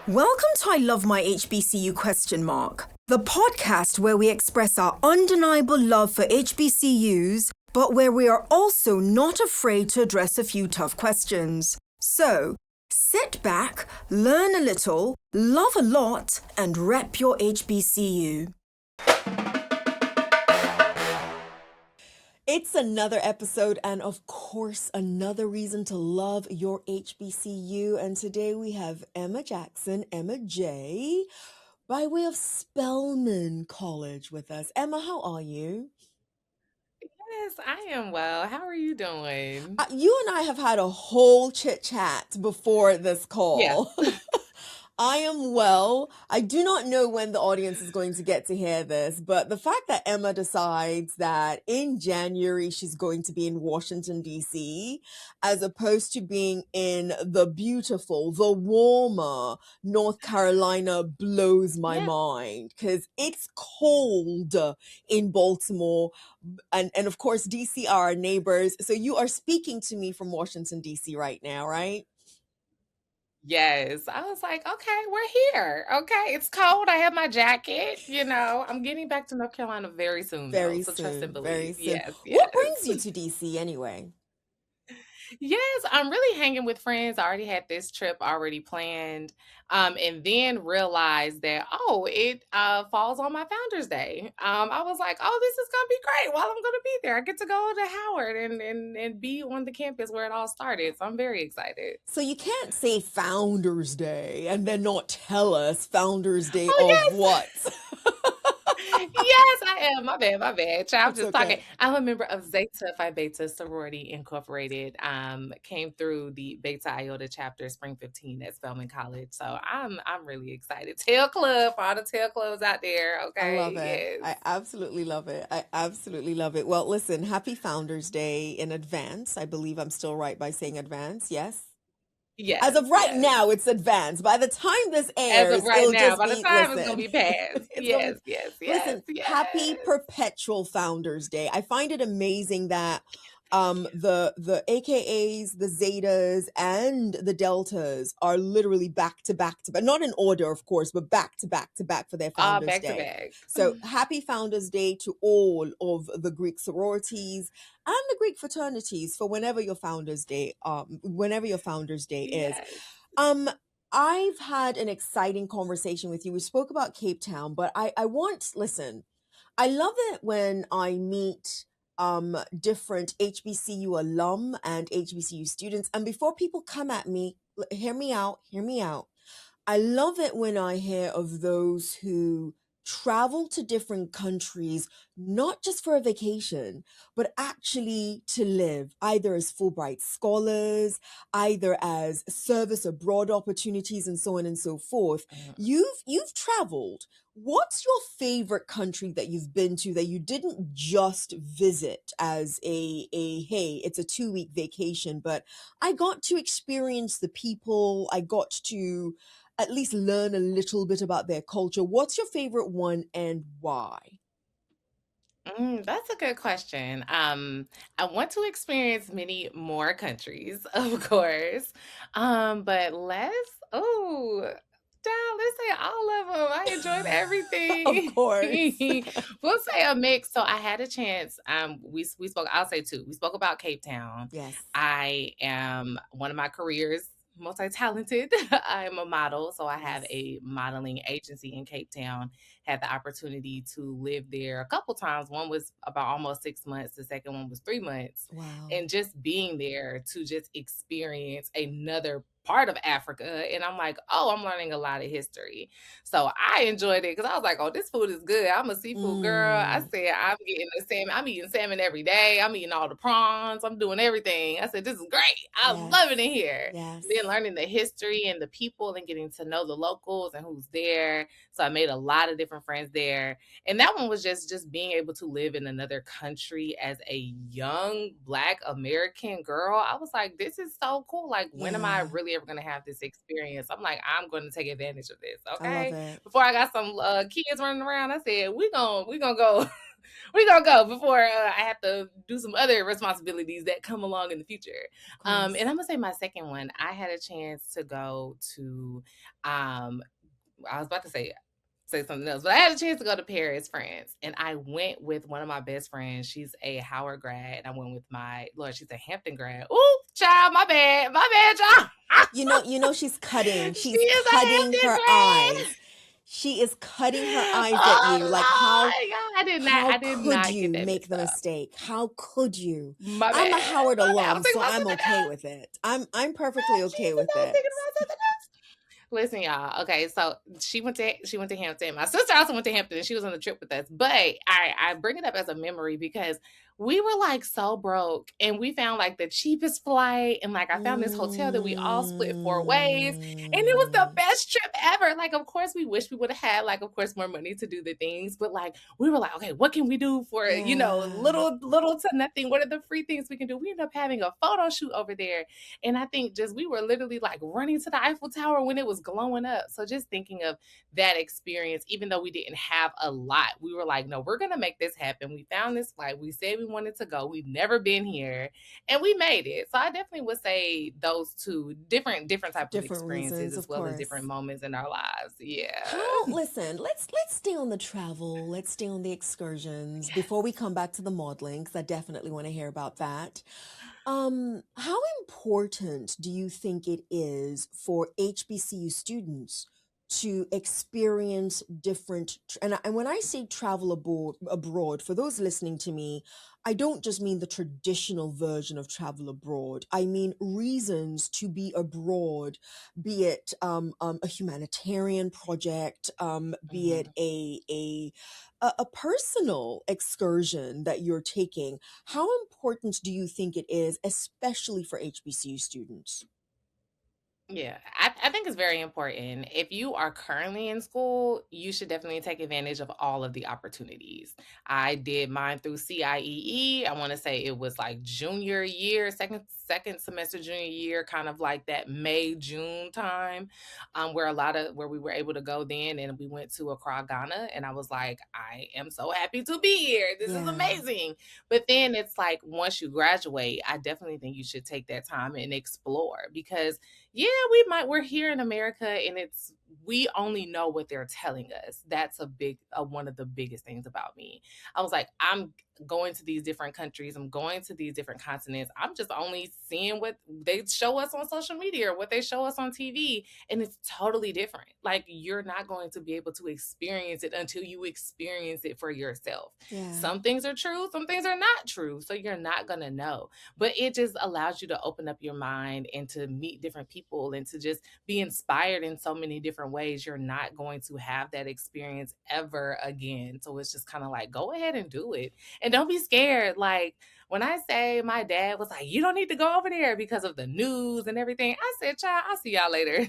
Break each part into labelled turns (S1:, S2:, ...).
S1: Welcome to I Love My HBCU ? The podcast where we express our undeniable love for HBCUs, but where we are also not afraid to address a few tough questions. So, sit back, learn a little, love a lot, and rep your HBCU. It's another episode and, of course, another reason to love your HBCU. And today we have Emma Jackson, Emma J, by way of Spelman College with us. Emma, how are you?
S2: Yes, I am well. How are you doing?
S1: You and I have had a whole chit chat before this
S2: Yeah.
S1: call. I am well. I do not know when the audience is going to get to hear this, but the fact that Emma decides that in January she's going to be in Washington, D.C., as opposed to being in the beautiful, the warmer North Carolina blows my
S2: Yeah.
S1: mind because it's cold in Baltimore. And of course, D.C. are our neighbors. So you are speaking to me from Washington, D.C. right now, right?
S2: Yes. I was like, okay, we're here. Okay. It's cold. I have my jacket. I'm getting back to North Carolina very soon, though.
S1: Very
S2: So trust and
S1: soon, very
S2: believe.
S1: soon.
S2: Yes,
S1: What
S2: yes.
S1: brings you to DC anyway?
S2: Yes, I'm really hanging with friends. I already had this trip already planned. And then realized that, it falls on my Founders Day. I was like, this is gonna be great while I'm gonna be there. I get to go to Howard and be on the campus where it all started. So I'm very excited.
S1: So you can't say Founders Day and then not tell us Founders Day
S2: Oh
S1: of
S2: yes.
S1: what?
S2: Yes, I am. My bad, my bad. Child, I'm
S1: It's
S2: just talking.
S1: okay.
S2: I'm a member of Zeta Phi Beta Sorority Incorporated. Came through the Beta Iota chapter Spring 15 at Spelman College. So I'm really excited. Tail Club, for all the tail clubs out there.
S1: I
S2: Okay.
S1: love it.
S2: Yes.
S1: I absolutely love it. I absolutely love it. Well, listen, happy Founders Day in advance. I believe I'm still right by saying advance. Yes. As
S2: Yes,
S1: of right
S2: yes.
S1: now, it's advanced. By the time this
S2: As of
S1: airs,
S2: right
S1: it'll
S2: now,
S1: just
S2: by the
S1: be,
S2: time it's gonna
S1: listen,
S2: be passed.
S1: it's gonna be,
S2: Yes, yes, yes,
S1: listen, happy
S2: yes.
S1: perpetual Founders Day. I find it amazing that the AKAs, the Zetas, and the Deltas are literally back to back to back, not in order, of course, but back to back to back for their Founders
S2: Back to
S1: Day.
S2: back.
S1: So happy Founders Day to all of the Greek sororities and the Greek fraternities for whenever your Founders Day is.
S2: Yes.
S1: I've had an exciting conversation with you. We spoke about Cape Town, but listen, I love it when I meet different HBCU alum and HBCU students. And before people come at me, hear me out, hear me out. I love it when I hear of those who travel to different countries, not just for a vacation, but actually to live, either as Fulbright scholars, either as service abroad opportunities, and so on and so forth. You've traveled. What's your favorite country that you've been to that you didn't just visit as a hey, it's a 2-week vacation, but I got to experience the people, I got to at least learn a little bit about their culture. What's your favorite one and why?
S2: That's a good question. I want to experience many more countries, of course. But let's say all of them. I enjoyed
S1: Of
S2: everything.
S1: course.
S2: We'll say a mix. So I had a chance. We spoke. I'll say two. We spoke about Cape Town.
S1: Yes.
S2: I am one of my careers multi-talented. I'm a model, so I have
S1: Yes.
S2: a modeling agency in Cape Town. Had the opportunity to live there a couple times. One was about almost 6 months. The second one was 3 months.
S1: Wow.
S2: And just being there to just experience another part of Africa. And I'm like, I'm learning a lot of history. So I enjoyed it because I was like, this food is good. I'm a seafood girl. I said, I'm getting the salmon. I'm eating salmon every day. I'm eating all the prawns. I'm doing everything. I said, this is great. I'm
S1: Yes.
S2: loving it here.
S1: Yes.
S2: Then learning the history and the people and getting to know the locals and who's there. So I made a lot of different friends there. And that one was just being able to live in another country as a young Black American girl. I was like, this is so cool. Like, when am I
S1: Yeah.
S2: really ever going to have this experience? I'm like, I'm going to take advantage of this.
S1: I love
S2: Okay.
S1: it.
S2: Before I got some kids running around, I said, we gonna go we gonna go before I have to do some other responsibilities that come along in the future.
S1: Of
S2: And
S1: course.
S2: I'm gonna say my second one. I had a chance to go to. Um, I was about to say something else, but I had a chance to go to Paris, France, and I went with one of my best friends. She's a Howard grad, and I went with my Lord. She's a Hampton grad. Ooh, child, my bad, child.
S1: She's cutting.
S2: She
S1: She's
S2: is a
S1: cutting
S2: Hampton
S1: her
S2: grad.
S1: eyes. She is cutting her eyes at you. Like
S2: Oh Lord, y'all,
S1: how
S2: I did
S1: could
S2: not get
S1: you
S2: that
S1: make
S2: mixed
S1: the
S2: up.
S1: mistake? How could you?
S2: My
S1: I'm a
S2: bad,
S1: Howard
S2: my bad. I was
S1: alum,
S2: thinking
S1: so
S2: about
S1: I'm
S2: something
S1: okay
S2: else.
S1: with it. I'm perfectly
S2: Oh,
S1: okay
S2: Jesus,
S1: with
S2: I was
S1: it.
S2: thinking about something else. Listen, y'all. Okay, so she went to Hampton. My sister also went to Hampton, and she was on the trip with us. But I bring it up as a memory because we were like so broke, and we found like the cheapest flight, and like I found this hotel that we all split four ways, and it was the
S1: Mm,
S2: best trip ever. Like, of course, we wish we would have had like, of course, more money to do the things, but like we were like, okay, what can we do for
S1: yeah.
S2: little to nothing? What are the free things we can do? We ended up having a photo shoot over there, and I think just we were literally like running to the Eiffel Tower when it was glowing up. So just thinking of that experience, even though we didn't have a lot, we were like, no, we're going to make this happen. We found this flight. We said we wanted to go. We've never been here and we made it. So I definitely would say those two different
S1: For
S2: type of
S1: different
S2: experiences
S1: reasons,
S2: as
S1: of
S2: well as different
S1: course.
S2: moments in our lives. Yeah.
S1: Listen, let's stay on the travel. Let's stay on the excursions before we
S2: Yes.
S1: come back to the modeling, because I definitely want to hear about that. How important do you think it is for HBCU students to experience and when I say travel abroad, for those listening to me, I don't just mean the traditional version of travel abroad. I mean reasons to be abroad, be it a humanitarian project, be it
S2: Mhm.
S1: a personal excursion that you're taking. How important do you think it is, especially for HBCU students?
S2: Yeah, I think it's very important. If you are currently in school, you should definitely take advantage of all of the opportunities. I did mine through CIEE. I want to say it was like junior year, second semester junior year, kind of like that May June time, where we were able to go then, and we went to Accra, Ghana, and I was like, I am so happy to be here. This is
S1: Yeah,
S2: amazing. But then it's like once you graduate, I definitely think you should take that time and explore because yeah, we're here in America and it's we only know what they're telling us. That's one of the biggest things about me. I was like, I'm going to these different countries, I'm going to these different continents. I'm just only seeing what they show us on social media or what they show us on TV, and it's totally different. Like you're not going to be able to experience it until you experience it for yourself.
S1: yeah.
S2: Some things are true, some things are not true, so you're not going to know, but it just allows you to open up your mind and to meet different people and to just be inspired in so many different ways. You're not going to have that experience ever again. So it's just kind of like, go ahead and do it. And don't be scared. Like when I say my dad was like, you don't need to go over there because of the news and everything, I said, child, I'll see y'all later.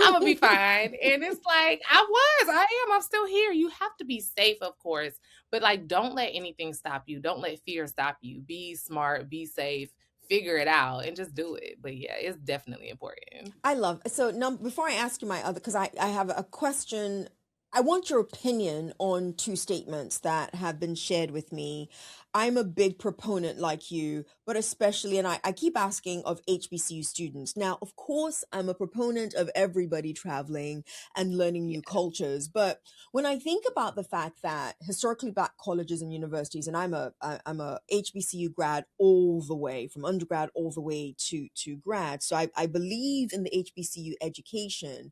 S2: I'm gonna be fine. And it's like, I'm still here. You have to be safe, of course, but like, don't let anything stop you. Don't let fear stop you. Be smart, be safe, figure it out, and just do it. But yeah, it's definitely important.
S1: I love so now before I ask you my other because I have a question. I want your opinion on two statements that have been shared with me. I'm a big proponent like you, but especially, and I keep asking of HBCU students. Now, of course, I'm a proponent of everybody traveling and learning new
S2: Yes.
S1: cultures. But when I think about the fact that historically black colleges and universities, and I'm a HBCU grad all the way from undergrad all the way to grad, so I believe in the HBCU education.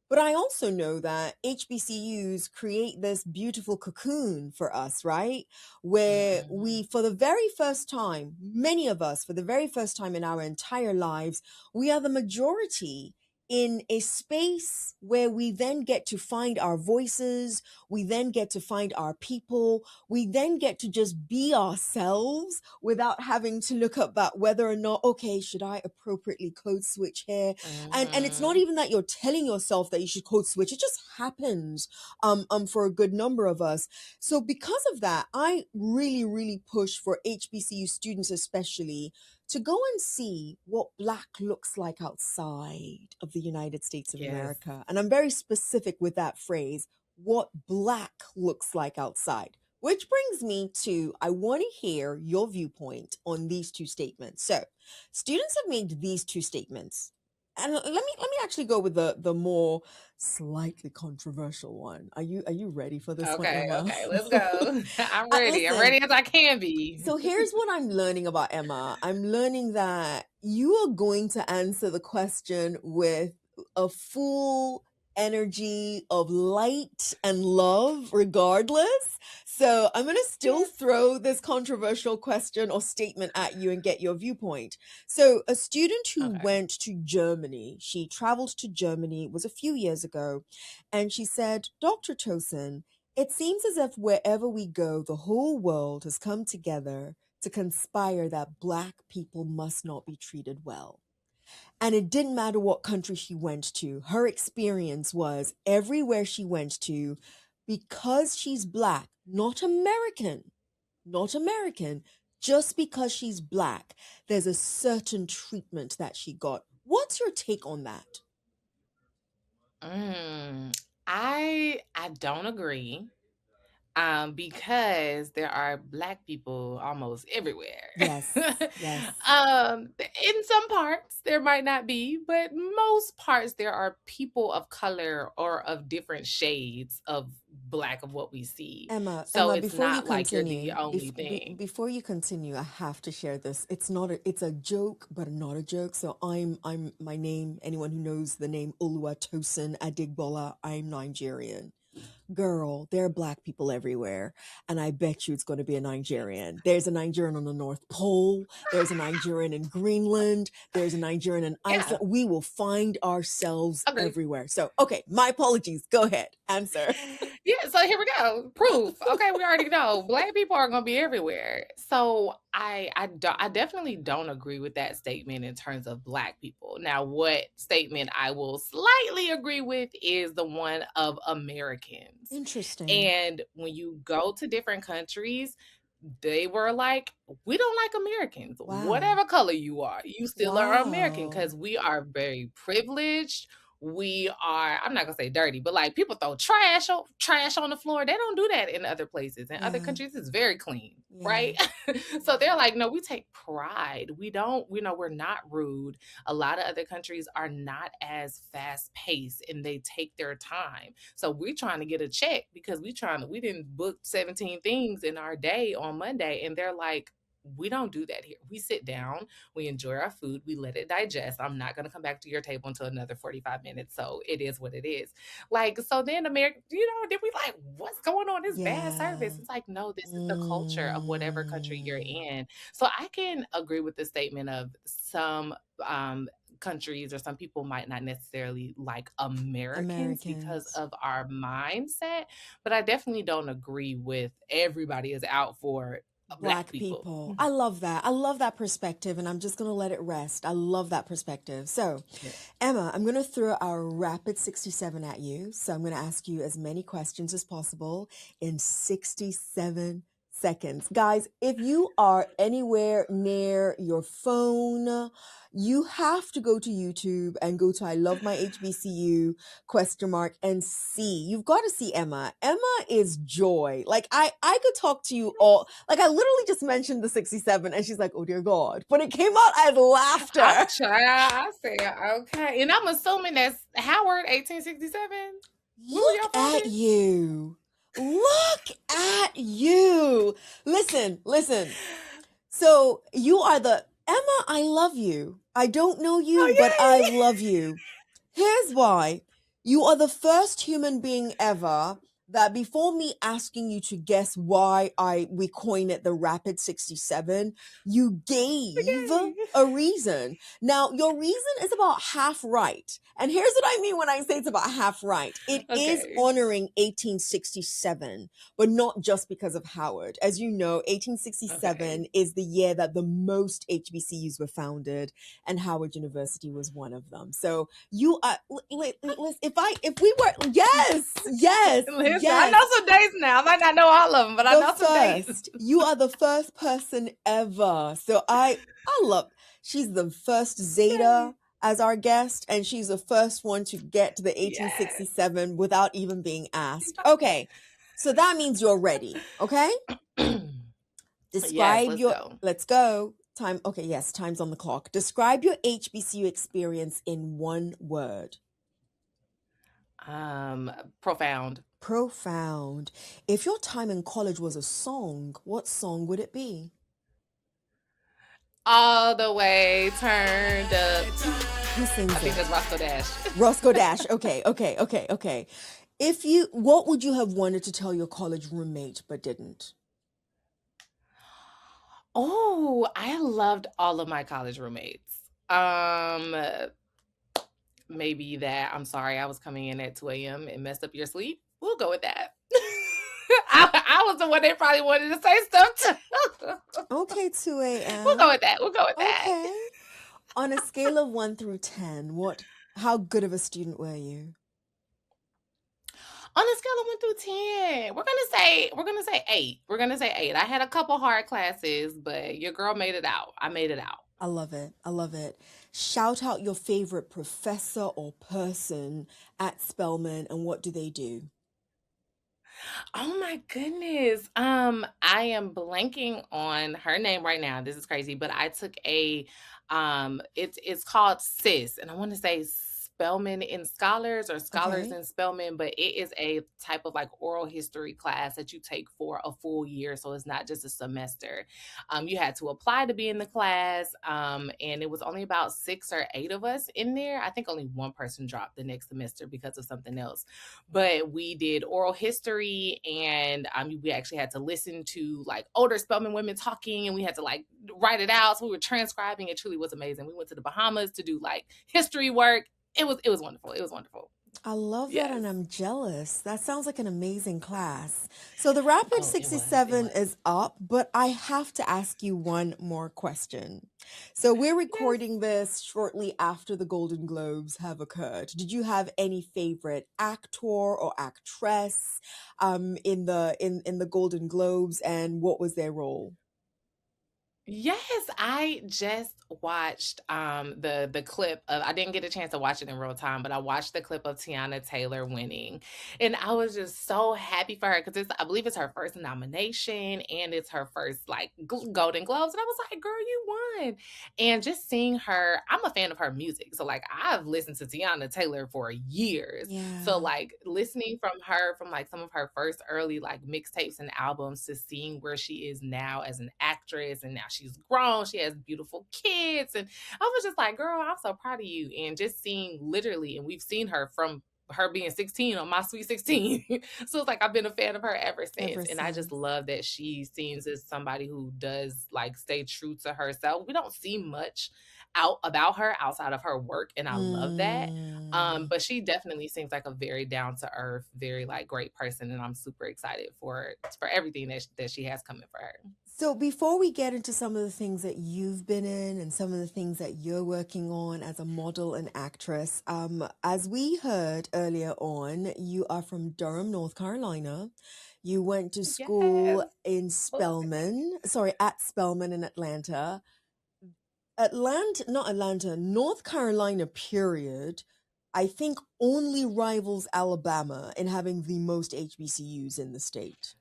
S1: But I also know that HBCUs create this beautiful cocoon for us, right? Where
S2: Mhm.
S1: we, for the very first time, many of us, for the very first time in our entire lives, we are the majority in a space where we then get to find our voices, we then get to find our people, we then get to just be ourselves without having to look up about whether or not, okay, should I appropriately code switch here? And it's not
S2: Mhm.
S1: even that you're telling yourself that you should code switch, it just happens for a good number of us. So because of that, I really push for HBCU students especially to go and see what black looks like outside of the United States of
S2: Yes.
S1: America. And I'm very specific with that phrase, what black looks like outside. Which brings me to I want to hear your viewpoint on these two statements. So, students have made these two statements. And let me actually go with the more slightly controversial one. Are you ready for this one,
S2: Okay,
S1: Emma?
S2: okay, let's go. I'm ready. I'm
S1: Listen,
S2: ready as I can be.
S1: so here's what I'm learning about Emma. I'm learning that you are going to answer the question with a full energy of light and love, regardless. So I'm going to still
S2: Yes.
S1: throw this controversial question or statement at you and get your viewpoint. So, a student who
S2: Okay.
S1: went to Germany, she traveled to Germany, it was a few years ago, and she said, Dr. Tosin, it seems as if wherever we go, the whole world has come together to conspire that Black people must not be treated well. And it didn't matter what country she went to. Her experience was everywhere she went to, because she's Black, not American, not American, just because she's Black, there's a certain treatment that she got. What's your take on that?
S2: Mm, I don't agree. Because there are Black people almost everywhere.
S1: Yes, yes.
S2: In some parts there might not be, but most parts there are people of color or of different shades of Black of what we see.
S1: Emma,
S2: So
S1: Emma,
S2: it's
S1: before you
S2: not like you're the
S1: continue,
S2: only thing.
S1: before you continue, I have to share this. It's not it's a joke, but not a joke. So I'm my name, anyone who knows the name Oluwatosin Adigbola, I'm Nigerian. Girl, there are Black people everywhere, and I bet you it's going to be a Nigerian. There's a Nigerian on the North Pole, there's a Nigerian in Greenland, there's a Nigerian in
S2: Yeah,
S1: Iceland. We will find ourselves
S2: agree.
S1: everywhere. So, okay, my apologies. Go ahead. Answer.
S2: Yeah, so here we go. Proof. Okay, we already know Black people are going to be everywhere. So I definitely don't agree with that statement in terms of Black people. Now, what statement I will slightly agree with is the one of Americans.
S1: Interesting.
S2: And when you go to different countries, they were like, we don't like Americans.
S1: Wow.
S2: Whatever color you are, you still are American
S1: Wow.
S2: because we are very privileged. We are, I'm not gonna say dirty, but like people throw trash on the floor. They don't do that in other places. In other
S1: Yeah.
S2: countries, it's very clean,
S1: Yeah.
S2: right? So they're
S1: Yeah.
S2: like, no, we take pride. We don't, we're not rude. A lot of other countries are not as fast paced and they take their time. So we're trying to get a check because we didn't book 17 things in our day on Monday. And they're like, we don't do that here. We sit down, we enjoy our food, we let it digest. I'm not going to come back to your table until another 45 minutes. So it is what it is. Like, so then America, then we like, what's going on? This bad
S1: Yeah.
S2: service. It's like, no, this is the culture of whatever country you're
S1: Mm.
S2: in. So I can agree with the statement of some countries or some people might not necessarily like Americans because
S1: Americans.
S2: of our mindset, but I definitely don't agree with everybody is out for Black
S1: Black
S2: people.
S1: people. I love that. I love that perspective, and I'm just going to let it rest. I love that perspective. So,
S2: Yeah.
S1: Emma, I'm going to throw our rapid 67 at you. So, I'm going to ask you as many questions as possible in 67 seconds. Guys, if you are anywhere near your phone, you have to go to YouTube and go to I Love My HBCU question mark and see. You've got to see Emma. Emma is joy. Like I could talk to you all. Like I literally just mentioned the 67 and she's like, "Oh dear God." But it came out as
S2: I'm
S1: laughter.
S2: trying. I said, okay. And I'm assuming that's Howard 1867. Where were
S1: Look
S2: y'all
S1: at
S2: founded?
S1: you. Look at you. Listen, listen. So you are the Emma, I love you. I don't know you, but I
S2: Oh,
S1: love you. Here's why. You are the first human being ever that before me asking you to guess why I we coin it the rapid 67, you gave
S2: yay.
S1: a reason. Now, your reason is about half right. And here's what I mean when I say it's about half right. It is
S2: Okay.
S1: honoring 1867, but not just because of Howard. As you know,
S2: Okay.
S1: 1867 is the year that the most HBCUs were founded, and Howard University was one of them. So you are if we were
S2: Listen, I
S1: yes,
S2: know some dates now. I might not know all of them, but I
S1: the
S2: know some dates.
S1: first, you are the first person ever. So I love, she's the first
S2: Yay.
S1: Zeta as our guest, and she's the first one to get to the
S2: Yes.
S1: 1867 without even being asked. Okay, So that means you're ready. Okay.
S2: Yes,
S1: Describe
S2: let's
S1: your,
S2: go.
S1: let's go. Time. Okay. Yes. Time's on the clock. Describe your HBCU experience in one word.
S2: Um, Profound.
S1: Profound. If your time in college was a song, what song would it be?
S2: All the way turned up.
S1: Who
S2: I
S1: sings
S2: think that's
S1: it?
S2: Roscoe Dash.
S1: Roscoe Dash. Okay, okay, okay, okay. If you, what would you have wanted to tell your college roommate but didn't?
S2: Oh, I loved all of my college roommates. Maybe that I'm sorry I was coming in at 2 a.m. and messed up your sleep. We'll go with that. I was the one that probably wanted to say stuff to.
S1: Okay, 2
S2: We'll go
S1: a.m.
S2: with that. We'll go with that.
S1: Okay. On a scale of 1 through 10, how good of a student were you?
S2: On a scale of 1 through 10, we're gonna say 8. We're gonna say 8. I had a couple hard classes, but your girl made it out. I made it out.
S1: I love it. I love it. Shout out your favorite professor or person at Spelman and what do they do?
S2: Oh my goodness. I am blanking on her name right now. This is crazy, but I took it's called SIS, and I want to say Spelman in Scholars or Scholars
S1: Okay.
S2: in Spelman, but it is a type of like oral history class that you take for a full year. So it's not just a semester. You had to apply to be in the class. And it was only about 6 or 8 of us in there. I think only one person dropped the next semester because of something else, but we did oral history, and we actually had to listen to like older Spelman women talking, and we had to like write it out. So we were transcribing. It truly was amazing. We went to the Bahamas to do like history work. It was wonderful. It was wonderful.
S1: I love that
S2: Yes.
S1: and I'm jealous. That sounds like an amazing class. So the Rapid
S2: Oh, it was. It
S1: 67
S2: was.
S1: is up, but I have to ask you one more question. So we're
S2: Yes.
S1: recording this shortly after the Golden Globes have occurred. Did you have any favorite actor or actress in the Golden Globes and what was their role?
S2: Yes, I just watched the clip of I didn't get a chance to watch it in real time, but I watched the clip of Tiana Taylor winning. And I was just so happy for her because it's I believe it's her first nomination and it's her first like Golden Globes. And I was like, girl, you won. And just seeing her, I'm a fan of her music. So like I've listened to Tiana Taylor for years. So
S1: Yeah.
S2: like listening from her from like some of her first early like mixtapes and albums to seeing where she is now as an actress, and now she's grown, she has beautiful kids, and I was just like, girl, I'm so proud of you. And just seeing literally, and we've seen her from her being 16 on My Sweet 16. So it's like I've been a fan of her ever since.
S1: Ever
S2: And I just
S1: since.
S2: love that she seems as somebody who does like stay true to herself. We don't see much out about her outside of her work, and I love that.
S1: Mm.
S2: But she definitely seems like a very down to earth, very like great person, and I'm super excited for everything that she has coming for her.
S1: So before we get into some of the things that you've been in and some of the things that you're working on as a model and actress, as we heard earlier on, you are from Durham, North Carolina. You went to
S2: Yes,
S1: school in
S2: love it.
S1: Spelman, sorry, at Spelman in Atlanta. Not Atlanta, North Carolina, period, I think only rivals Alabama in having the most HBCUs in the state.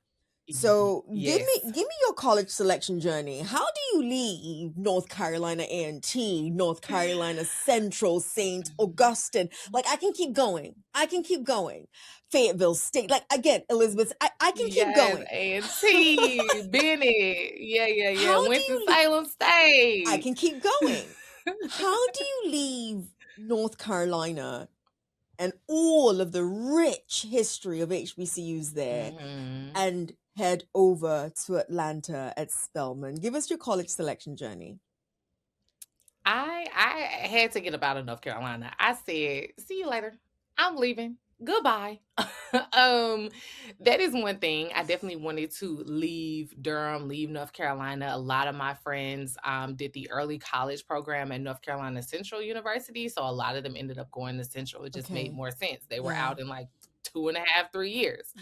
S1: So
S2: Yes.
S1: give me your college selection journey. How do you leave North Carolina A&T, North Carolina Central, St. Augustine? Like I can keep going. I can keep going. Fayetteville State. Like again, Elizabeth, I can keep
S2: Yes,
S1: going.
S2: A&T, Bennett. Yeah, yeah, yeah.
S1: How do you leave?
S2: Winston-Salem
S1: I
S2: State.
S1: can keep going. How do you leave North Carolina and all of the rich history of HBCUs there
S2: Mhm.
S1: and head over to Atlanta at Spelman? Give us your college selection journey.
S2: I had to get up out of North Carolina. I said, "See you later. I'm leaving. Goodbye." um, that is one thing. I definitely wanted to leave Durham, leave North Carolina. A lot of my friends did the early college program at North Carolina Central University, so a lot of them ended up going to Central. It just made
S1: Okay.
S2: more sense. They were
S1: Yeah.
S2: out in like 2.5, 3 years.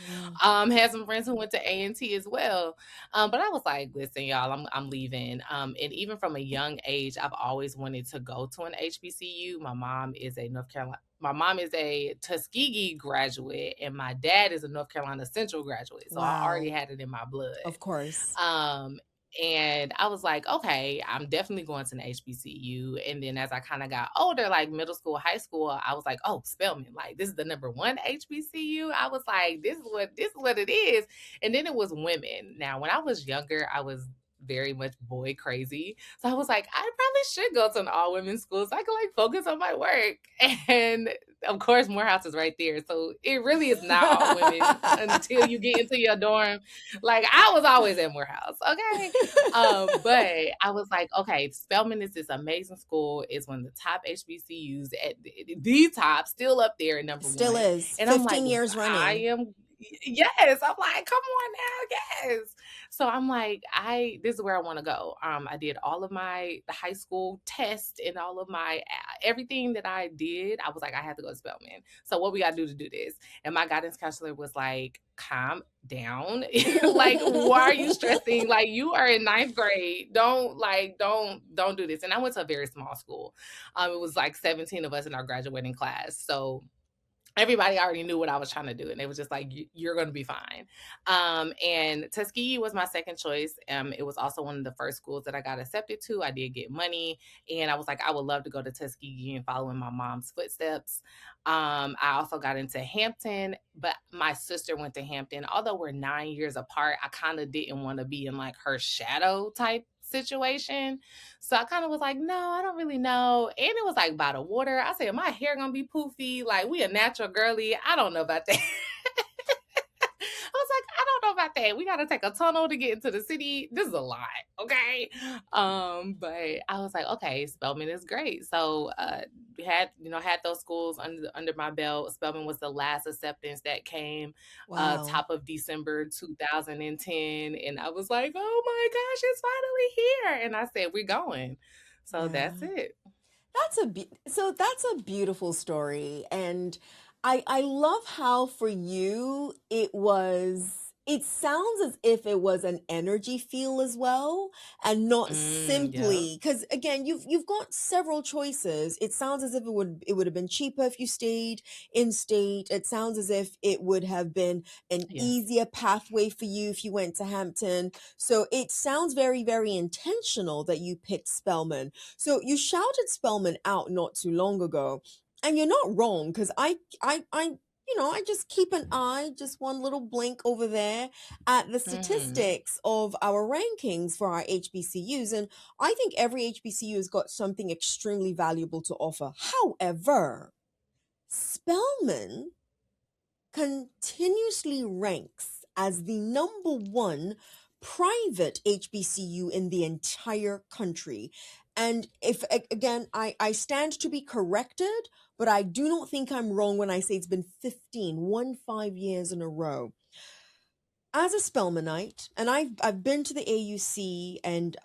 S1: Wow.
S2: Had some friends who went to A&T as well. But I was like, listen, y'all, I'm leaving. And even from a young age, I've always wanted to go to an HBCU. My mom is a Tuskegee graduate, and my dad is a North Carolina Central graduate. So I already
S1: Wow.
S2: had it in my blood.
S1: Of course.
S2: Um, and I was like, okay, I'm definitely going to an HBCU. And then as I kind of got older, like middle school, high school, I was like, oh, Spelman, like this is the number one HBCU. I was like, this is what it is. And then it was women. Now, when I was younger, I was very much boy crazy. So I was like, I probably should go to an all women's school so I can like focus on my work. And of course, Morehouse is right there. So it really is not all women until you get into your dorm. Like I was always at Morehouse, okay? But I was like, okay, Spelman is this amazing school. It's one of the top HBCUs at the top, still up there at number
S1: Still
S2: one.
S1: is.
S2: And I'm like,
S1: 15 years
S2: I
S1: running.
S2: am yes. I'm like, come on now, yes. So I'm like, this is where I want to go. I did all of my the high school test and all of my everything that I did. I was like, I have to go to Spelman. So what we got to do this? And my guidance counselor was like, calm down. Like, why are you stressing? Like, you are in ninth grade. Don't do this. And I went to a very small school. It was like 17 of us in our graduating class. So everybody already knew what I was trying to do, and it was just like, you're going to be fine. And Tuskegee was my second choice. It was also one of the first schools that I got accepted to. I did get money, and I was like, I would love to go to Tuskegee and follow in my mom's footsteps. I also got into Hampton, but my sister went to Hampton. Although we're 9 years apart, I kind of didn't want to be in like her shadow type situation. So I kind of was like, no, I don't really know. And it was like by the water. I said, my hair gonna be poofy. Like we a natural girly. I don't know about that. I was like, I don't know about that. We gotta take a tunnel to get into the city. This is a lot, okay? But I was like, okay, Spelman is great. So had those schools under my belt. Spelman was the last acceptance that came
S1: Wow.
S2: top of December 2010. And I was like, oh my gosh, it's finally here. And I said, we're going. So that's
S1: Yeah.
S2: it.
S1: That's a beautiful story, and I love how for you it sounds as if it was an energy feel as well, and not
S2: Yep.
S1: simply because again you've got several choices. It sounds as if it would have been cheaper if you stayed in state. It sounds as if it would have been an
S2: Yes.
S1: easier pathway for you if you went to Hampton. So it sounds very, very intentional that you picked Spelman. So you shouted Spelman out not too long ago, and you're not wrong because I just keep an eye, just one little blink over there at the
S2: Hmm.
S1: statistics of our rankings for our HBCUs, and I think every HBCU has got something extremely valuable to offer. However, Spelman continuously ranks as the number one private HBCU in the entire country. And if again, I stand to be corrected, but I do not think I'm wrong when I say it's been 5 years in a row. As a Spelmanite, and I've been to the AUC, and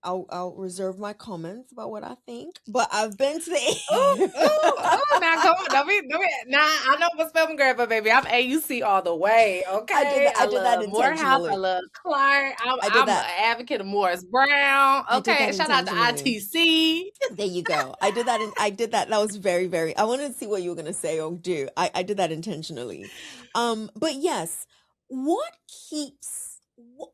S1: I'll reserve my comments about what I think, but I've been to
S2: Oh,
S1: the
S2: oh, oh, now come on. Don't be. Now, I know I'm a Spelman grad, but baby, I'm AUC all the way, okay? I
S1: I did that
S2: love Morehouse. I
S1: intentionally.
S2: love Clark. I'm,
S1: I did
S2: I'm an
S1: that
S2: advocate of Morris Brown,
S1: I did
S2: okay?
S1: that
S2: Shout out to
S1: intentionally.
S2: ITC.
S1: There you go. I did that. That was very, very I wanted to see what you were gonna say or do. I did that intentionally. But yes, what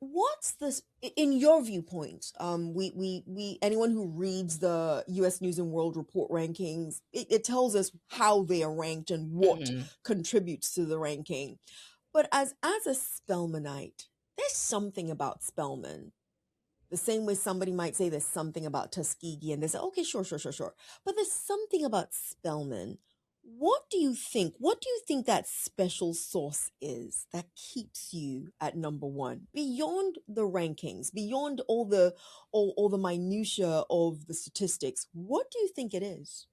S1: what's this in your viewpoint? We anyone who reads the US News and World Report rankings, it tells us how they are ranked and what
S2: Mhm.
S1: contributes to the ranking. But as a Spelmanite, there's something about Spelman the same way somebody might say there's something about Tuskegee and they say, okay, sure, sure, sure, sure. But there's something about Spelman. What do you think? What do you think that special sauce is that keeps you at number one beyond the rankings, beyond all the minutia of the statistics? What do you think it is?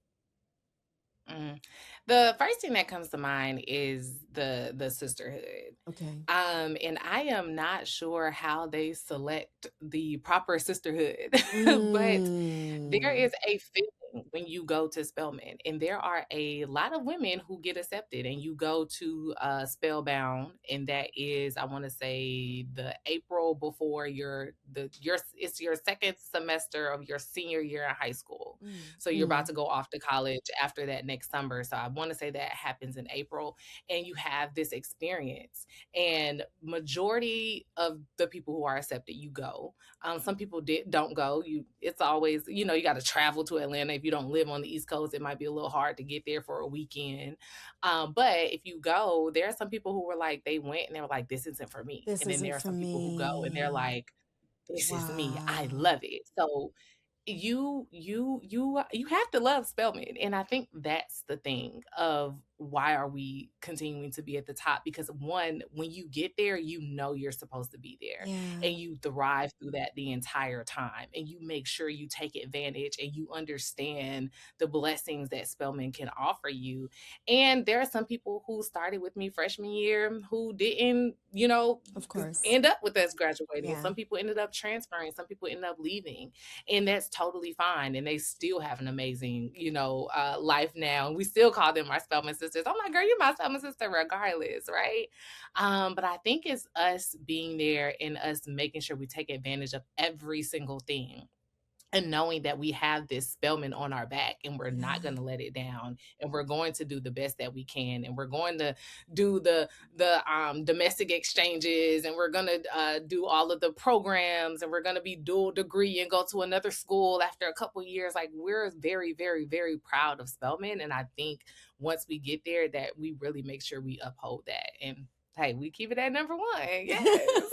S2: Mm. The first thing that comes to mind is the sisterhood.
S1: Okay.
S2: And I am not sure how they select the proper sisterhood, but there
S1: Mm.
S2: is a feeling. when you go to Spelman, and there are a lot of women who get accepted, and you go to Spellbound, and that is, I want to say, the April before your it's your second semester of your senior year in high school.
S1: Mm.
S2: So you're about
S1: Mm.
S2: to go off to college after that next summer. So I want to say that happens in April, and you have this experience. And majority of the people who are accepted, you go. Some people don't go. It's always, you got to travel to Atlanta. If you don't live on the East Coast, it might be a little hard to get there for a weekend. But if you go, there are some people who were like, they went and they were like, this isn't for me.
S1: This
S2: And then
S1: isn't
S2: there are
S1: for
S2: some people who go and they're
S1: me.
S2: like, this is me. I
S1: Wow.
S2: love it. So you have to love Spelman, and I think that's the thing of why are we continuing to be at the top, because one, when you get there, you're supposed to be there, and
S1: Yeah.
S2: you thrive through that the entire time, and you make sure you take advantage and you understand the blessings that Spelman can offer you. And there are some people who started with me freshman year who didn't,
S1: Of course.
S2: end up with us graduating.
S1: Yeah.
S2: Some people ended up transferring, some people ended up leaving, and that's totally fine, and they still have an amazing life now, and we still call them our Spelman sisters. Oh my girl, you're my Spelman sister regardless, right? But I think it's us being there and us making sure we take advantage of every single thing, and knowing that we have this Spelman on our back, and we're not
S1: Yeah.
S2: going to let it down, and we're going to do the best that we can, and we're going to do the domestic exchanges, and we're going to do all of the programs, and we're going to be dual degree and go to another school after a couple years. Like, we're very, very, very proud of Spelman, and I think once we get there, that we really make sure we uphold that, and hey, we keep it at number one. Yes.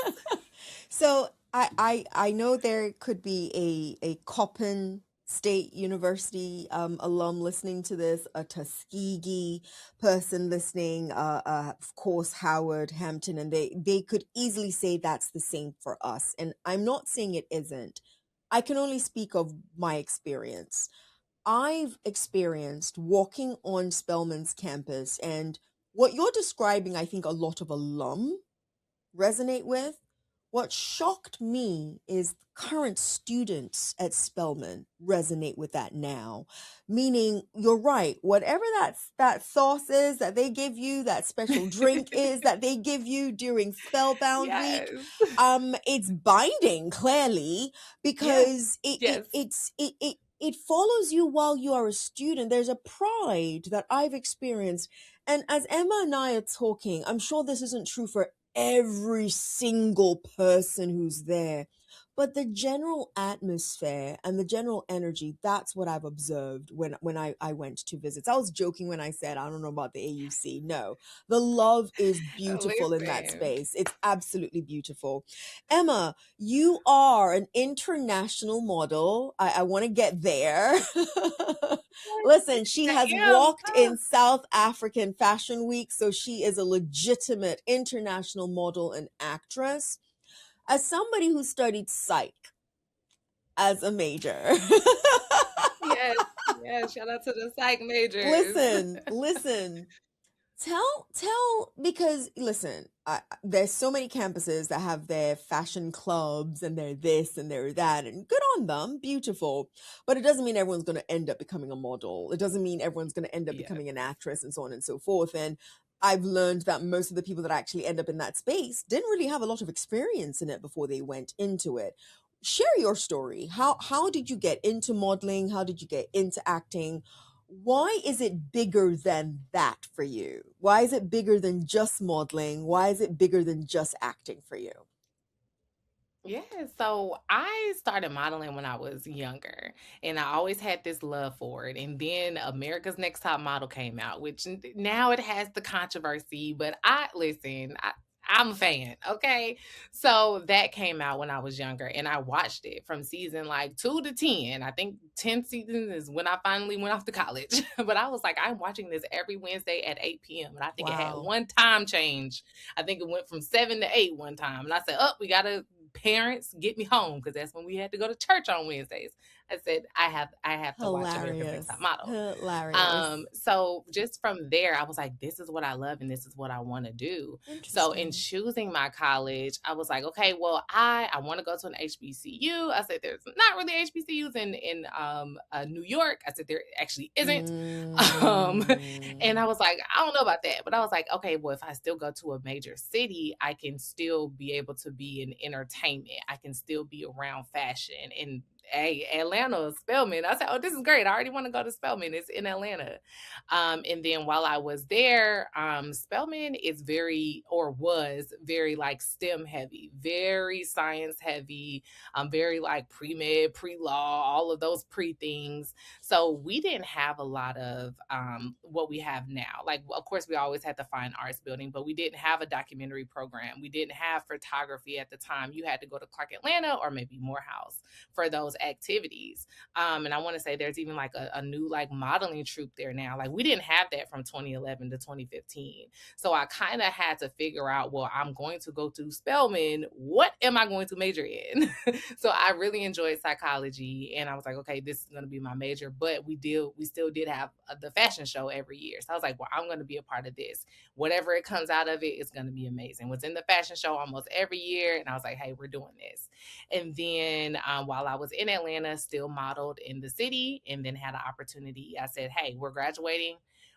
S1: So I know there could be a Coppin State University alum listening to this, a Tuskegee person listening, of course Howard, Hampton, and they could easily say that's the same for us. And I'm not saying it isn't. I can only speak of my experience. I've experienced walking on Spelman's campus, and what you're describing, I think a lot of alum resonate with. What shocked me is current students at Spelman resonate with that now. Meaning, you're right, whatever that sauce is that they give you, that special drink is that they give you during Spellbound week,
S2: Yes.
S1: it's binding clearly
S2: Yes.
S1: because
S2: Yes.
S1: it follows you while you are a student. There's a pride that I've experienced. And as Emma and I are talking, I'm sure this isn't true for every single person who's there. But the general atmosphere and the general energy, that's what I've observed when I went to visits. I was joking when I said, I don't know about the AUC. No, the love is beautiful in that
S2: Listen.
S1: space. It's absolutely beautiful. Emma, you are an international model. I want to get there. Listen, she
S2: I
S1: has
S2: am.
S1: walked in South African Fashion Week, so she is a legitimate international model and actress. As somebody who studied psych as a major,
S2: Yes, yes, shout out to the psych majors.
S1: listen, tell because listen, there's so many campuses that have their fashion clubs and they're this and they're that, and good on them, beautiful. But it doesn't mean everyone's going to end up becoming a model. It doesn't mean everyone's going to end up
S2: Yeah.
S1: becoming an actress and so on and so forth. And I've learned that most of the people that actually end up in that space didn't really have a lot of experience in it before they went into it. Share your story. How did you get into modeling? How did you get into acting? Why is it bigger than that for you? Why is it bigger than just modeling? Why is it bigger than just acting for you?
S2: Yeah, so I started modeling when I was younger, and I always had this love for it. And then America's Next Top Model came out, which now it has the controversy, but I'm a fan, okay? So that came out when I was younger, and I watched it from season like 2 to 10. I think 10 seasons is when I finally went off to college. But I was like, I'm watching this every Wednesday at 8 p.m. And I think it had
S1: Wow.
S2: one time change. I think it went from 7 to 8 one time. And I said, oh, we gotta parents get me home, because that's when we had to go to church on Wednesdays. I said, I have to watch America's Next Top
S1: Hilarious.
S2: Model.
S1: Hilarious.
S2: So just from there, I was like, this is what I love and this is what I want to do. So in
S1: Interesting.
S2: choosing my college, I was like, okay, well, I want to go to an HBCU. I said, there's not really HBCUs in New York. I said, there actually isn't. Um, and
S1: Mm,
S2: I was like, I don't know about that. But I was like, okay, well, if I still go to a major city, I can still be able to be in entertainment. I can still be around fashion. And hey, Atlanta, Spelman. I said, oh, this is great. I already want to go to Spelman. It's in Atlanta. And then while I was there, Spelman is very, or was very like STEM heavy, very science heavy, very like pre med, pre law, all of those pre things. So we didn't have a lot of what we have now. Like, of course, we always had the fine arts building, but we didn't have a documentary program. We didn't have photography at the time. You had to go to Clark Atlanta or maybe Morehouse for those activities. And I want to say there's even like a new like modeling troupe there now. Like we didn't have that from 2011 to 2015. So I kind of had to figure out, well, I'm going to go to Spelman. What am I going to major in? So I really enjoyed psychology, and I was like, okay, this is going to be my major. But we still did have the fashion show every year. So I was like, well, I'm going to be a part of this. Whatever it comes out of it is going to be amazing. Was in the fashion show almost every year, and I was like, hey, we're doing this. And then while I was in Atlanta, still modeled in the city, and then had an opportunity. I said, hey, we're graduating.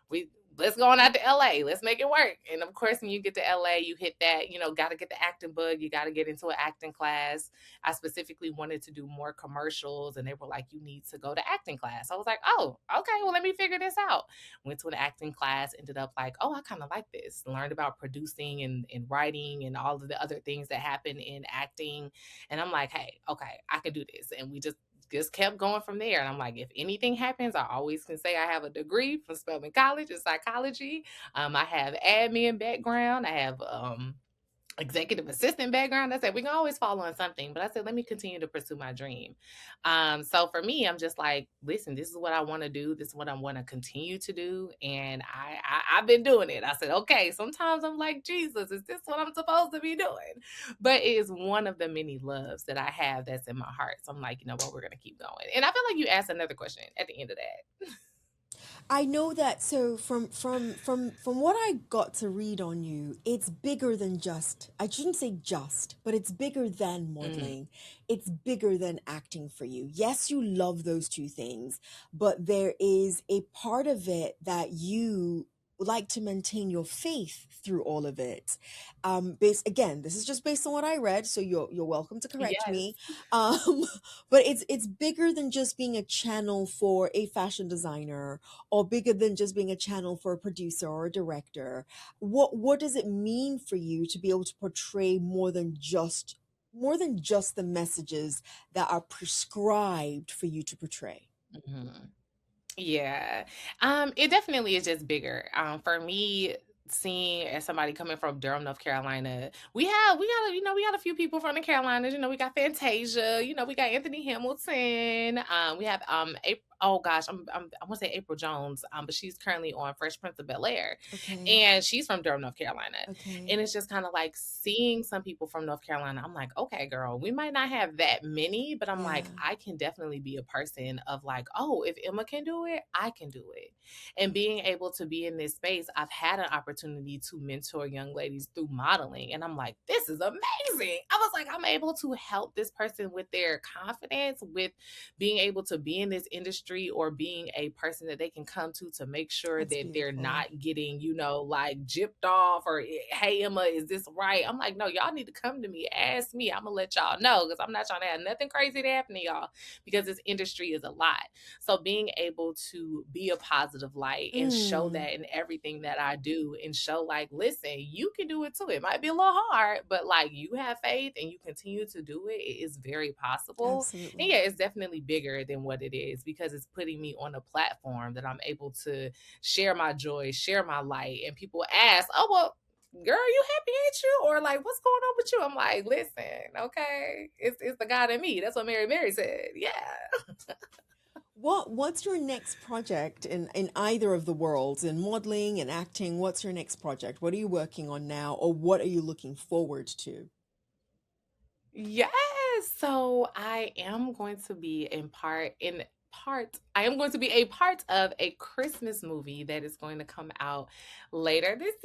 S2: We Let's go on out to LA. Let's make it work. And of course, when you get to LA, you hit that, got to get the acting bug. You got to get into an acting class. I specifically wanted to do more commercials, and they were like, you need to go to acting class. I was like, oh, okay, well, let me figure this out. Went to an acting class, ended up like, oh, I kind of like this. Learned about producing and writing and all of the other things that happen in acting. And I'm like, hey, okay, I can do this. And we just kept going from there. And I'm like, if anything happens, I always can say I have a degree from Spelman College in psychology. I have admin background. I have executive assistant background. I said we can always fall on something, but I said let me continue to pursue my dream. So for me, I'm just like, listen, this is what I want to do. This is what I want to continue to do, and I've been doing it. I said, okay. Sometimes I'm like, Jesus, is this what I'm supposed to be doing? But it is one of the many loves that I have that's in my heart. So I'm like, you know what, we're gonna keep going. And I feel like you asked another question at the end of that.
S1: I know that. So from what I got to read on you, it's bigger than just, I shouldn't say just, but it's bigger than
S2: Mm,
S1: modeling. It's bigger than acting for you. Yes, you love those two things, but there is a part of it that you like to maintain your faith through all of it. Based again, this is just based on what I read, so you're welcome to correct
S2: yes.
S1: me. Um, but it's bigger than just being a channel for a fashion designer, or bigger than just being a channel for a producer or a director. What does it mean for you to be able to portray more than just the messages that are prescribed for you to portray?
S2: Mhm. Yeah. It definitely is just bigger. For me, seeing as somebody coming from Durham, North Carolina, we got a few people from the Carolinas. We got Fantasia, we got Anthony Hamilton. We have oh gosh, I want to say April Jones, but she's currently on Fresh Prince of Bel-Air.
S1: Okay.
S2: And she's from Durham, North Carolina.
S1: Okay.
S2: And it's just kind of like seeing some people from North Carolina. I'm like, okay, girl, we might not have that many, but I'm like,
S1: Yeah.
S2: I can definitely be a person of like, oh, if Emma can do it, I can do it. And being able to be in this space, I've had an opportunity to mentor young ladies through modeling. And I'm like, this is amazing. I was like, I'm able to help this person with their confidence, with being able to be in this industry, or being a person that they can come to make sure
S1: That's
S2: that they're
S1: beautiful.
S2: not getting, like gypped off or, hey, Emma, is this right? I'm like, no, y'all need to come to me, ask me. I'm going to let y'all know because I'm not trying to have nothing crazy to happen to y'all because this industry is a lot. So being able to be a positive light and show
S1: Mm,
S2: that in everything that I do and show like, listen, you can do it too. It might be a little hard, but like you have faith and you continue to do it. It is very possible. And
S1: absolutely.
S2: yeah, it's definitely bigger than what it is because it's putting me on a platform that I'm able to share my joy, share my light. And people ask, oh, well, girl, you happy, ain't you? Or like, what's going on with you? I'm like, listen, okay, it's the God in me. That's what Mary said. Yeah.
S1: What's your next project in either of the worlds, in modeling and acting? What's your next project? What are you working on now, or what are you looking forward to?
S2: Yes. So I am going to be I am going to be a part of a Christmas movie that is going to come out later this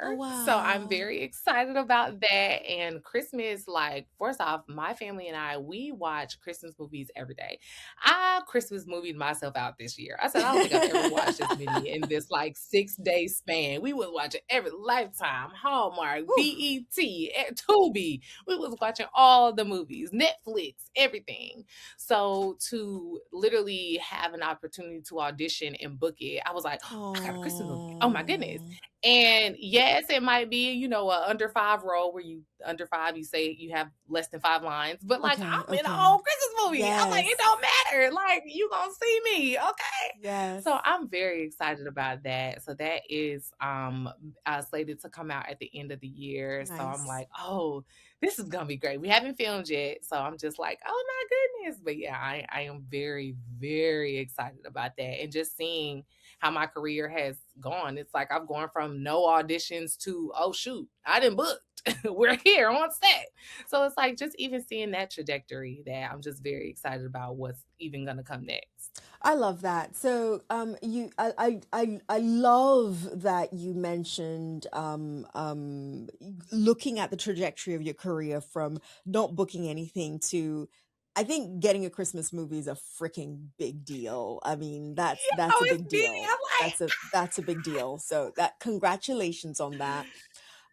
S1: Oh,
S2: year. So I'm
S1: wow.
S2: very excited about that. And Christmas, like, first off, my family and I, we watch Christmas movies every day. I Christmas movied myself out this year. I said, I don't think I've ever watched this many in this like 6 day span. We was watching every Lifetime, Hallmark,
S1: Whew.
S2: BET, Tubi. We was watching all the movies, Netflix, everything. So to literally have an opportunity to audition and book it, I was like, I got a Christmas movie. Oh my goodness.
S1: Oh.
S2: And yes, it might be, a under five role where you under five, you say you have less than 5 lines, but like
S1: Okay,
S2: I'm in a
S1: okay.
S2: whole Christmas movie. I'm like, it
S1: Yes.
S2: don't matter. Like, you gonna see me, okay? So
S1: Yes.
S2: I'm very excited about that. So that is slated to come out at the end of the year. So I'm
S1: Nice.
S2: like, oh, this is gonna be great. We haven't filmed yet, so I'm just like, oh my goodness. But yeah, I am very, very excited about that. And just seeing how my career has gone. It's like I've gone from no auditions to, oh shoot, I didn't book. We're here on set. So it's like just even seeing that trajectory, that I'm just very excited about what's even gonna come next.
S1: I love that. So, I love that you mentioned looking at the trajectory of your career from not booking anything to, I think getting a Christmas movie is a freaking big deal. I mean, that's
S2: Oh,
S1: a
S2: it's
S1: big
S2: busy.
S1: deal.
S2: I'm like,
S1: That's a big deal. So that congratulations on that.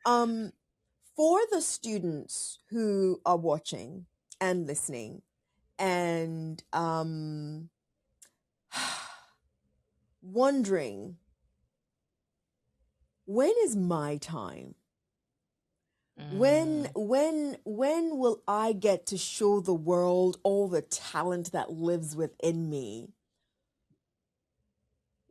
S1: Um, for the students who are watching and listening, and wondering, when is my time?
S2: mm,
S1: When will I get to show the world all the talent that lives within me?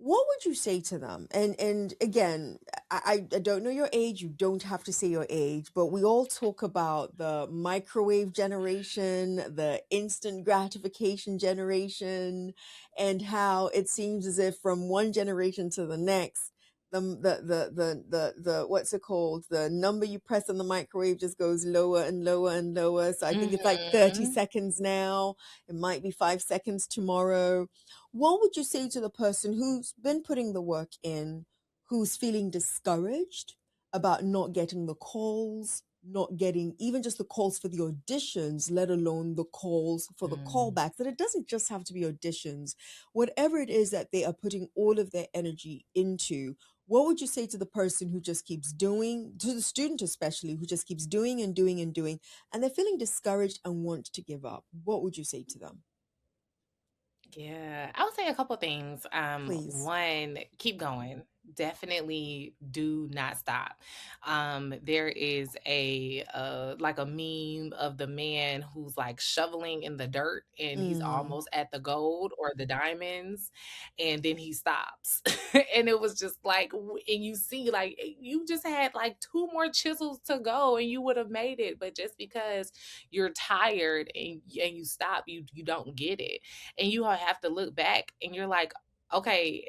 S1: What would you say to them? And again, I don't know your age. You don't have to say your age, but we all talk about the microwave generation, the instant gratification generation, and how it seems as if from one generation to the next, the what's it called? The number you press on the microwave just goes lower and lower and lower. So I think it's like 30
S2: mhm.
S1: seconds now. It might be 5 seconds tomorrow. What would you say to the person who's been putting the work in, who's feeling discouraged about not getting the calls, not getting even just the calls for the auditions, let alone the calls for the
S2: Mm.
S1: callbacks? That it doesn't just have to be auditions, whatever it is that they are putting all of their energy into. What would you say to the person who just keeps doing, to the student especially, who just keeps doing and doing and doing, and they're feeling discouraged and want to give up? What would you say to them?
S2: Yeah, I would say a couple things.
S1: Please.
S2: One, keep going. Definitely do not stop. There is a like a meme of the man who's like shoveling in the dirt and he's
S1: Mm.
S2: almost at the gold or the diamonds, and then he stops. And it was just like, and you see, like you just had like two more chisels to go, and you would have made it. But just because you're tired and you stop, you don't get it, and you have to look back and you're like, okay,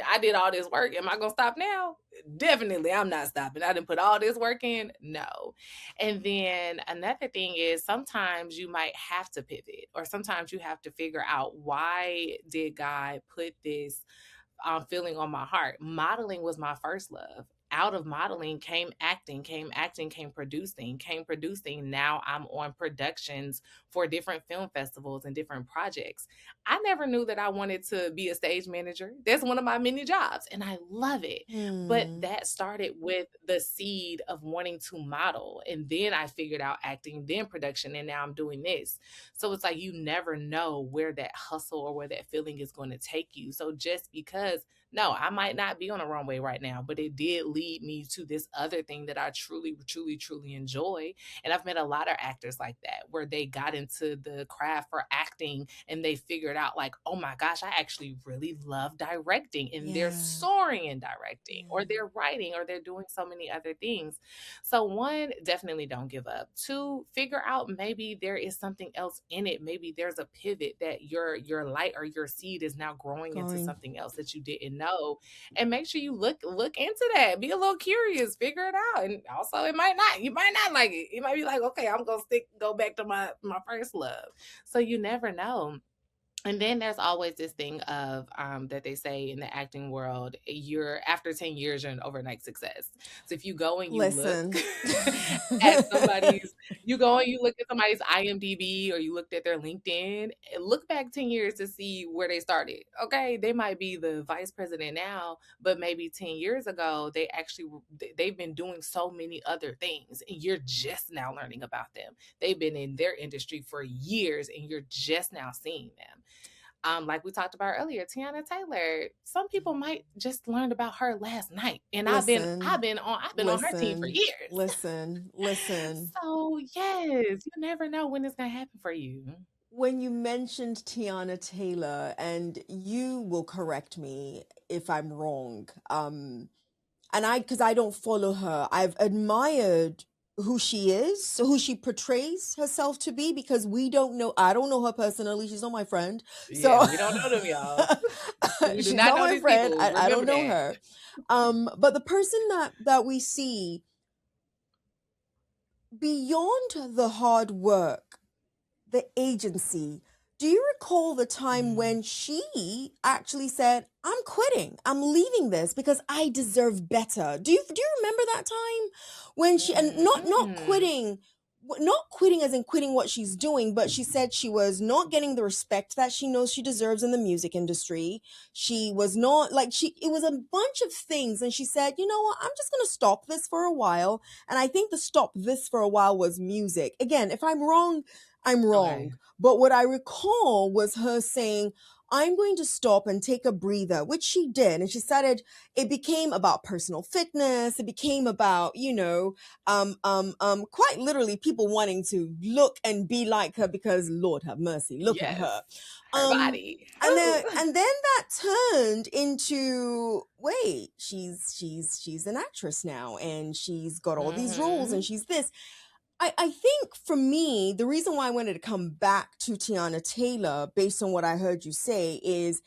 S2: I did all this work. Am I gonna stop now? Definitely, I'm not stopping. I didn't put all this work in. No. And then another thing is sometimes you might have to pivot, or sometimes you have to figure out, why did God put this feeling on my heart? Modeling was my first love. Out of modeling came acting, came acting, came producing, came producing. Now I'm on productions for different film festivals and different projects. I never knew that I wanted to be a stage manager. That's one of my many jobs, and I love it. But
S1: Hmm.
S2: that started with the seed of wanting to model. And then I figured out acting, then production, and now I'm doing this. So it's like you never know where that hustle or where that feeling is going to take you. So just because, no, I might not be on a runway right now, but it did lead me to this other thing that I truly, truly, truly enjoy. And I've met a lot of actors like that, where they got into the craft for acting and they figured out, like, oh my gosh, I actually really love directing. And they're
S1: Yeah.
S2: soaring in directing, or
S1: Yeah.
S2: they're writing, or they're doing so many other things. So, one, definitely don't give up. Two, figure out maybe there is something else in it. Maybe there's a pivot that your light or your seed is now growing into
S1: Going.
S2: something else that you didn't know. And make sure you look into that. Be a little curious, figure it out. And also you might not like it. You might be like, okay, I'm gonna go back to my first love. So you never know. And then there's always this thing of that they say in the acting world, you're after 10 years, you're an overnight success. So if you go and you look
S1: Listen.
S2: at somebody's, you go and you look at somebody's IMDb or you looked at their LinkedIn, and look back 10 years to see where they started. Okay, they might be the vice president now, but maybe 10 years ago, they've been doing so many other things, and you're just now learning about them. They've been in their industry for years, and you're just now seeing them. Like we talked about earlier, Tiana Taylor. Some people might just learned about her last night, and
S1: Listen.
S2: I've been on her team for
S1: Listen.
S2: years.
S1: Listen. Listen.
S2: So yes, you never know when it's gonna happen for you.
S1: When you mentioned Tiana Taylor, and you will correct me if I'm wrong, and because I don't follow her, I've admired who she is, so who she portrays herself to be, because we don't know, I don't know her personally, she's not my friend.
S2: Yeah,
S1: So
S2: we don't know them, y'all. We do
S1: she's
S2: not
S1: not
S2: know
S1: my
S2: these
S1: friend.
S2: people.
S1: I don't
S2: Remember
S1: know
S2: that.
S1: her. But the person that we see beyond the hard work, the agency. Do you recall the time
S2: Mm.
S1: when she actually said, "I'm quitting. I'm leaving this because I deserve better"? Do you remember that time when she, and not
S2: Mm-mm.
S1: quitting, not quitting as in quitting what she's doing, but she said she was not getting the respect that she knows she deserves in the music industry. She was not like, she, it was a bunch of things, and she said, "You know what? I'm just going to stop this for a while." And I think the stop this for a while was music. Again, if I'm wrong, I'm wrong.
S2: Okay.
S1: But what I recall was her saying, "I'm going to stop and take a breather," which she did. And she started, it became about personal fitness. It became about, quite literally people wanting to look and be like her, because Lord have mercy, look at
S2: Yes.
S1: her.
S2: Her
S1: Um,
S2: body.
S1: and
S2: Ooh.
S1: then that turned into, wait, she's an actress now, and she's got all these roles, and
S2: Mm-hmm.
S1: she's this. I think for me, the reason why I wanted to come back to Tiana Taylor, based on what I heard you say, is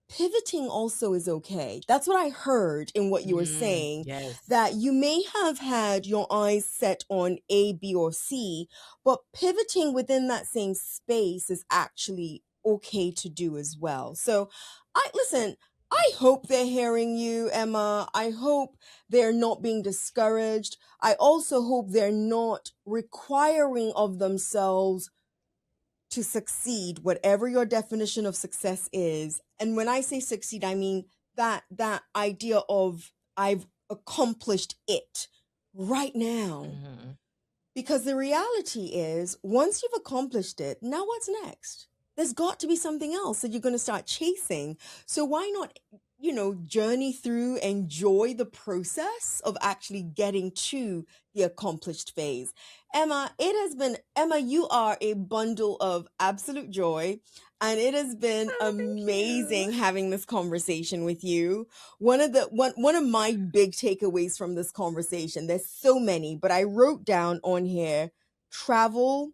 S1: pivoting also is okay. That's what I heard in what you were
S2: Mm,
S1: saying,
S2: yes.
S1: that you may have had your eyes set on A, B, or C, but pivoting within that same space is actually okay to do as well. So I listen, I hope they're hearing you, Emma. I hope they're not being discouraged. I also hope they're not requiring of themselves to succeed, whatever your definition of success is. And when I say succeed, I mean that idea of, I've accomplished it right now.
S2: Mm-hmm.
S1: Because the reality is, once you've accomplished it, now what's next? There's got to be something else that you're going to start chasing. So why not, journey through, enjoy the process of actually getting to the accomplished phase? Emma, you are a bundle of absolute joy. And it has been
S2: Oh, thank you.
S1: amazing having this conversation with you. One of my big takeaways from this conversation, there's so many, but I wrote down on here, travel,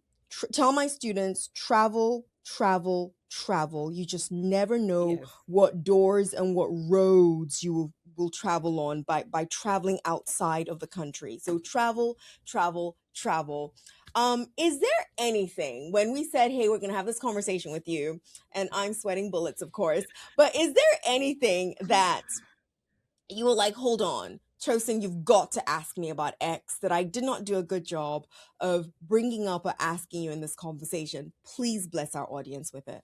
S1: tell my students, travel, travel, travel. You just never know
S2: Yes.
S1: what doors and what roads you will travel on by traveling outside of the country. So travel, travel, travel. Is there anything, when we said, "Hey, we're gonna have this conversation with you," and I'm sweating bullets, of course, but is there anything that you were like, "Hold on, Chosen, you've got to ask me about X that I did not do a good job of bringing up or asking you in this conversation"? Please bless our audience with it.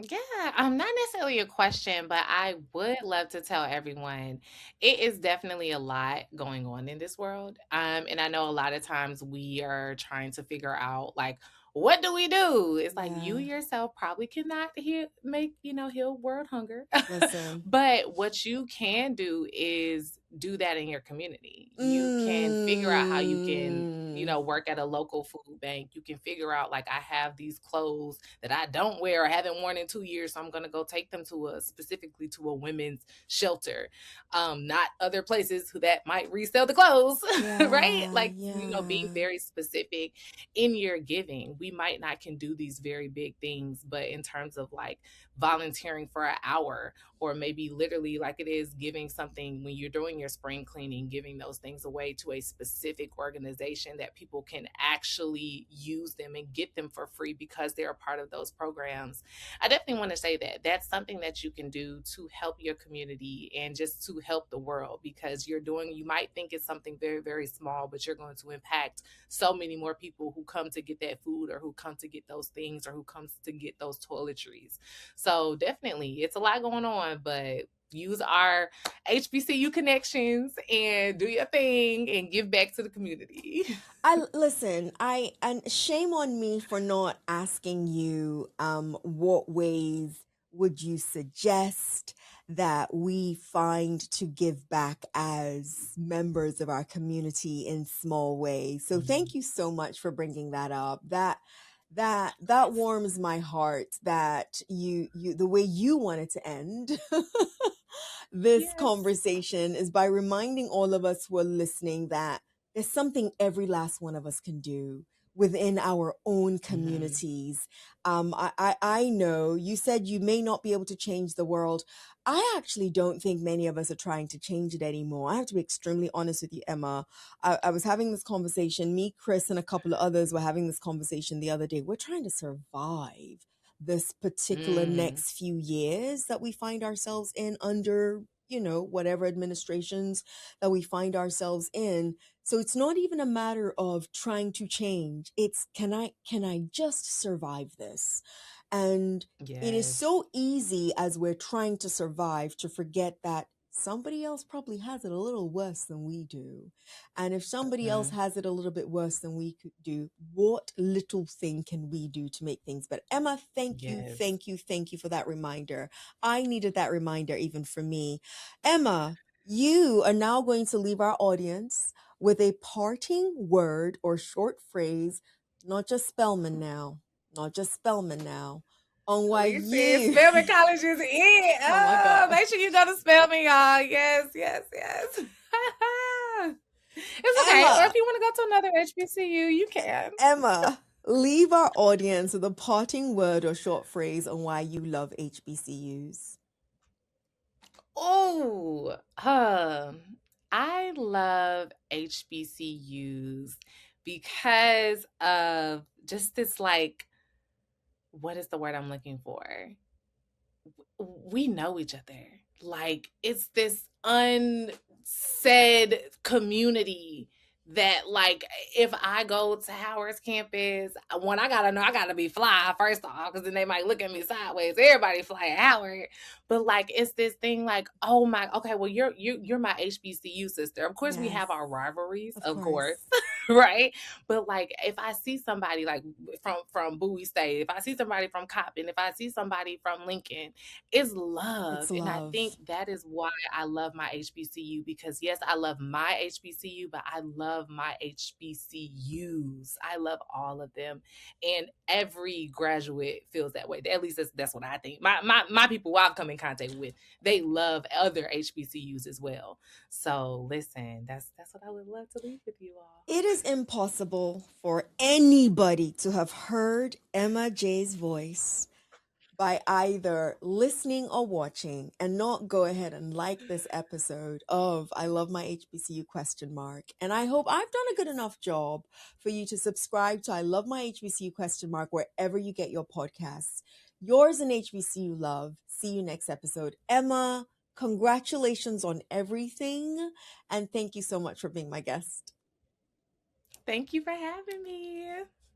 S2: Yeah, not necessarily a question, but I would love to tell everyone it is definitely a lot going on in this world. And I know a lot of times we are trying to figure out like what do we do? It's like you
S1: Yeah,
S2: yourself probably cannot heal world hunger.
S1: listen.
S2: But what you can do is do that in your community. You can figure out how you can
S1: Mm,
S2: work at a local food bank. You can figure out like I have these clothes that I don't wear or haven't worn in 2 years, so I'm gonna go take them to a specifically to a women's shelter, not other places who that might resell the clothes, right?
S1: yeah,
S2: Like being
S1: yeah.
S2: very specific in your giving. We might not can do these very big things, but in terms of like volunteering for an hour, or maybe literally like it is giving something when you're doing your spring cleaning, giving those things away to a specific organization that people can actually use them and get them for free because they're a part of those programs. I definitely want to say that that's something that you can do to help your community and just to help the world, because you might think it's something very, very small, but you're going to impact so many more people who come to get that food, or who come to get those things, or who comes to get those toiletries. So definitely, it's a lot going on, but use our HBCU connections and do your thing and give back to the community.
S1: I listen, I and shame on me for not asking you what ways would you suggest that we find to give back as members of our community in small ways. So thank you so much for bringing that up. That warms my heart that you the way you wanted to end this
S2: Yes.
S1: conversation is by reminding all of us who are listening that there's something every last one of us can do within our own
S2: Mhm.
S1: communities. I know you said you may not be able to change the world. I actually don't think many of us are trying to change it anymore. I have to be extremely honest with you, Emma. I was having this conversation, me, Chris, and a couple of others were having this conversation the other day. We're trying to survive this particular
S2: Mm.
S1: next few years that we find ourselves in under, whatever administrations that we find ourselves in. So it's not even a matter of trying to change. It's can I just survive this? And it is
S2: Yes.
S1: so easy as we're trying to survive to forget that somebody else probably has it a little worse than we do. And if somebody else
S2: Mhm.
S1: has it a little bit worse than we could do, what little thing can we do to make things better? Emma, thank you,
S2: Yes.
S1: thank you, thank you for that reminder. I needed that reminder even for me. Emma, you are now going to leave our audience with a parting word or short phrase, not just Spelman now, not just Spelman now, on why
S2: Listen,
S1: you,
S2: Spelman College is it.
S1: oh my
S2: Oh,
S1: God,
S2: make sure you go to Spelman, y'all. Yes, yes, yes. It's okay. Or if
S1: Emma,
S2: you want to go to another HBCU, you can.
S1: Emma, leave our audience with a parting word or short phrase on why you love HBCUs.
S2: Oh, I love HBCUs because of just this, like, what is the word I'm looking for? We know each other. Like, it's this unsaid community that, like, if I go to Howard's campus, one, I gotta know I gotta be fly first off, because then they might look at me sideways. Everybody fly at Howard. But like, it's this thing like, oh my, okay, well, you're my HBCU sister. Of course, we
S1: Yes,
S2: have our rivalries,
S1: of
S2: of course.
S1: course.
S2: Right? But like, if I see somebody like from Bowie State, if I see somebody from Coppin, if I see somebody from Lincoln, it's love.
S1: It's
S2: And I think
S1: love.
S2: that is why I love my HBCU, because yes, I love my HBCU, but I love my HBCUs. I love all of them. And every graduate feels that way. At least that's what I think. My people who I've come in contact with, they love other HBCUs as well. So listen, that's what I would love to leave with you all.
S1: It is impossible for anybody to have heard Emma J's voice by either listening or watching and not go ahead and like this episode of I Love My HBCU question mark. And I hope I've done a good enough job for you to subscribe to I Love My HBCU question mark wherever you get your podcasts. Yours in HBCU love. See you next episode. Emma, congratulations on everything. And thank you so much for being my guest.
S2: Thank you for having me.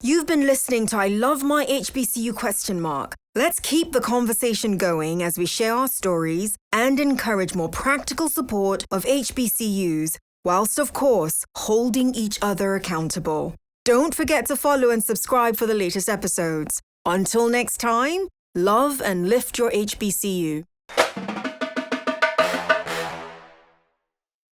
S1: You've been listening to I Love My HBCU question mark. Let's keep the conversation going as we share our stories and encourage more practical support of HBCUs, whilst of course holding each other accountable. Don't forget to follow and subscribe for the latest episodes. Until next time, love and lift your HBCU.